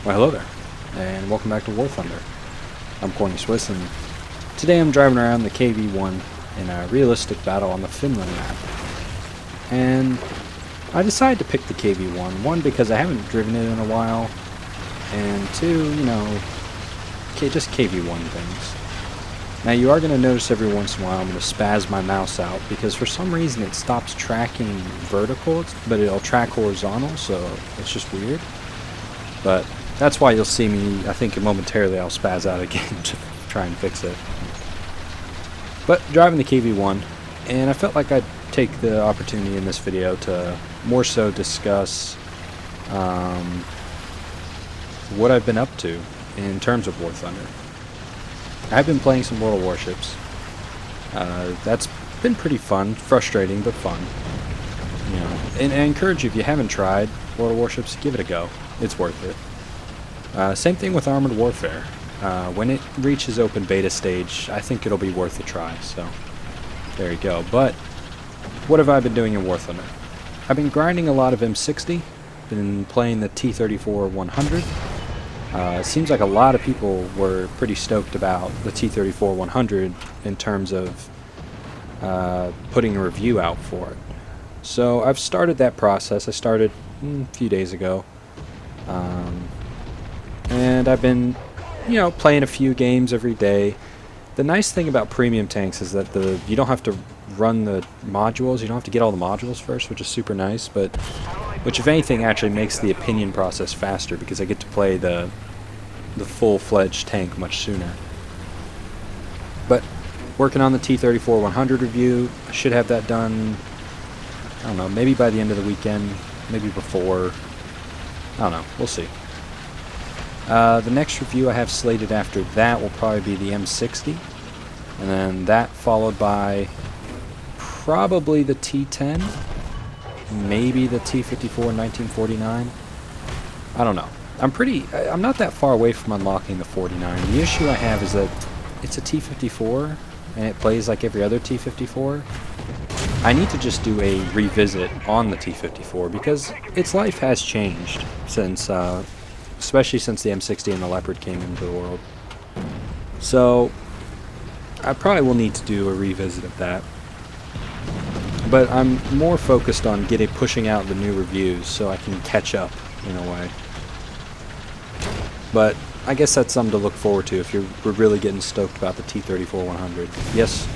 Well, hello there, and welcome back to War Thunder. I'm CornyBros, and today I'm driving around the KV-1 in a realistic battle on the Finland map. And I decided to pick the KV-1, one, because I haven't driven it in a while, and two, just KV-1 things. Now you are going to notice every once in a while I'm going to spaz my mouse out, because for some reason it stops tracking vertical, but it'll track horizontal, so it's just weird. But that's why you'll see me, I think momentarily I'll spaz out again to try and fix it. But driving the KV-1, and I felt like I'd take the opportunity in this video to more so discuss what I've been up to in terms of War Thunder. I've been playing some World of Warships. That's been pretty fun, frustrating but fun. You know, and I encourage you, if you haven't tried World of Warships, give it a go. It's worth it. Same thing with Armored Warfare. When it reaches open beta stage, I think it'll be worth a try. So there you go. But what have I been doing in War Thunder? I've been grinding a lot of M60. Been playing the T-34-100. It seems like a lot of people were pretty stoked about the T-34-100 in terms of putting a review out for it. So I've started that process. I started a few days ago. And I've been, playing a few games every day. The nice thing about premium tanks is that you don't have to run the modules. You don't have to get all the modules first, which is super nice. But which, if anything, actually makes the opinion process faster because I get to play the full-fledged tank much sooner. But working on the T-34-100 review, I should have that done, I don't know, maybe by the end of the weekend, maybe before. I don't know, we'll see. The next review I have slated after that will probably be the M60, and then that followed by probably the T-10, maybe the T-54 1949. I don't know. I'm not that far away from unlocking the 49. The issue I have is that it's a T-54, and it plays like every other T-54. I need to just do a revisit on the T-54 because its life has changed since, especially since the M60 and the Leopard came into the world. So I probably will need to do a revisit of that. But I'm more focused on pushing out the new reviews so I can catch up in a way. But I guess that's something to look forward to if we're really getting stoked about the T-34-100. Yes,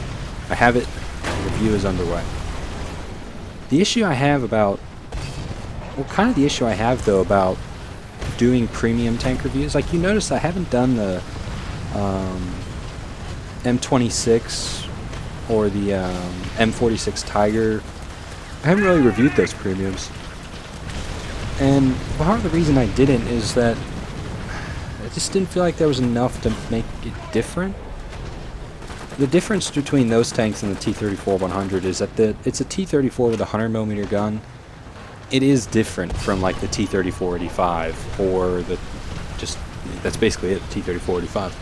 I have it. The review is underway. The issue I have about doing premium tank reviews, like you notice I haven't done the M26 or the M46 Tiger. I haven't really reviewed those premiums. And part of the reason I didn't is that I just didn't feel like there was enough to make it different. The difference between those tanks and the T-34-100 is that it's a T-34 with a 100mm gun. It is different from like the T-34-85 or that's basically it, T-34-85.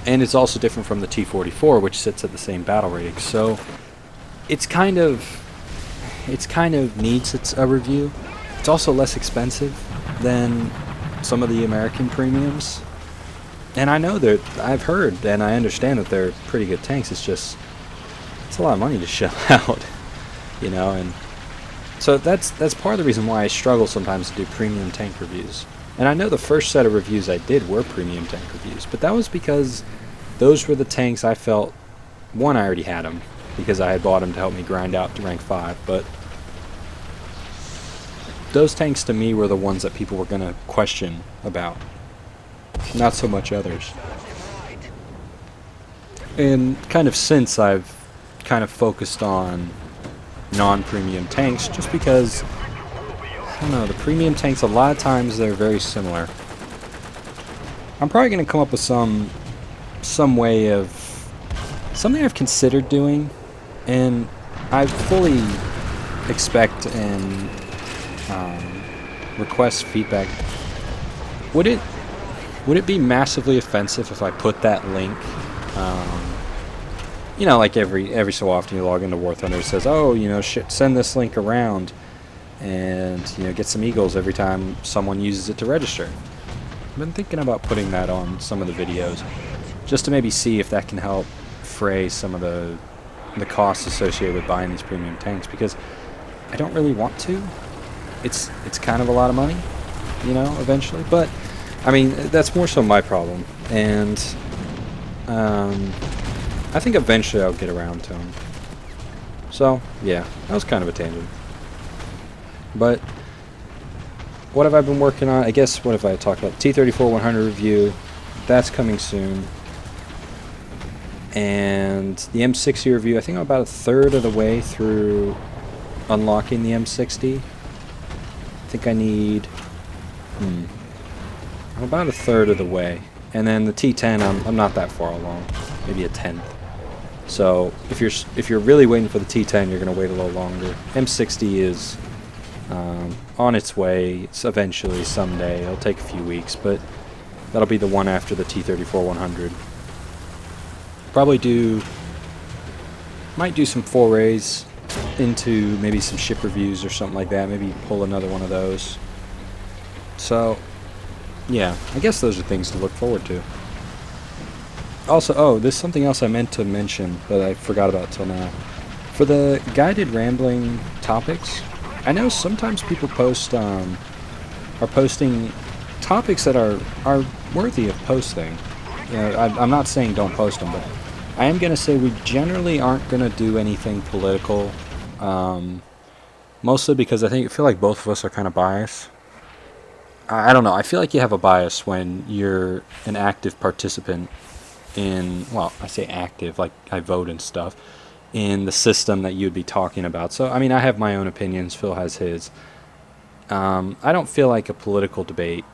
And it's also different from the T-44, which sits at the same battle rating. So it's kind of needs a review. It's also less expensive than some of the American premiums. And I know that I've heard and I understand that they're pretty good tanks. It's a lot of money to shell out, and so that's part of the reason why I struggle sometimes to do premium tank reviews. And I know the first set of reviews I did were premium tank reviews, but that was because those were the tanks I felt, one, I already had them because I had bought them to help me grind out to rank 5, but those tanks to me were the ones that people were going to question about, not so much others. And kind of since I've kind of focused on non-premium tanks just because, I don't know, the premium tanks a lot of times they're very similar. I'm probably going to come up with some way of something I've considered doing, and I fully expect and request feedback. Would it be massively offensive if I put that link? Like every so often you log into War Thunder, it says, oh, send this link around. and get some eagles every time someone uses it to register. I've been thinking about putting that on some of the videos, just to maybe see if that can help fray some of the costs associated with buying these premium tanks, because I don't really want to. It's kind of a lot of money, eventually. But I mean, that's more so my problem, and I think eventually I'll get around to them. So yeah, that was kind of a tangent. But what have I been working on? I guess what have I talked about? T-34-100 review. That's coming soon. And the M60 review, I think I'm about a third of the way through unlocking the M60. I think I need... I'm about a third of the way. And then the T10, I'm not that far along. Maybe a tenth. So if you're really waiting for the T10, you're going to wait a little longer. M60 is on its way. It's eventually, someday. It'll take a few weeks, but that'll be the one after the T-34-100. Might do some forays into maybe some ship reviews or something like that. Maybe pull another one of those. So, yeah, I guess those are things to look forward to. Also, there's something else I meant to mention that I forgot about till now. For the guided rambling topics, I know sometimes people are posting topics that are worthy of posting. I'm not saying don't post them, but I am going to say we generally aren't going to do anything political, mostly because I feel like both of us are kind of biased. I don't know, I feel like you have a bias when you're an active participant in, well, I say active, like I vote and stuff, in the system that you'd be talking about. So, I mean, I have my own opinions, Phil has his. I don't feel like a political debate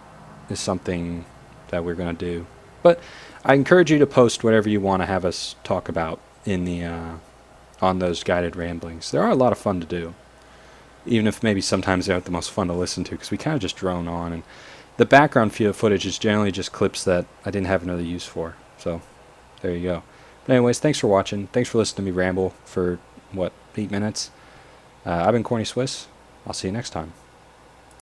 is something that we're going to do. But I encourage you to post whatever you want to have us talk about in the on those guided ramblings. They are a lot of fun to do, even if maybe sometimes they aren't the most fun to listen to, because we kind of just drone on, and the background footage is generally just clips that I didn't have another use for. So there you go. But anyways, thanks for watching. Thanks for listening to me ramble for 8 minutes. I've been Corny Swiss. I'll see you next time.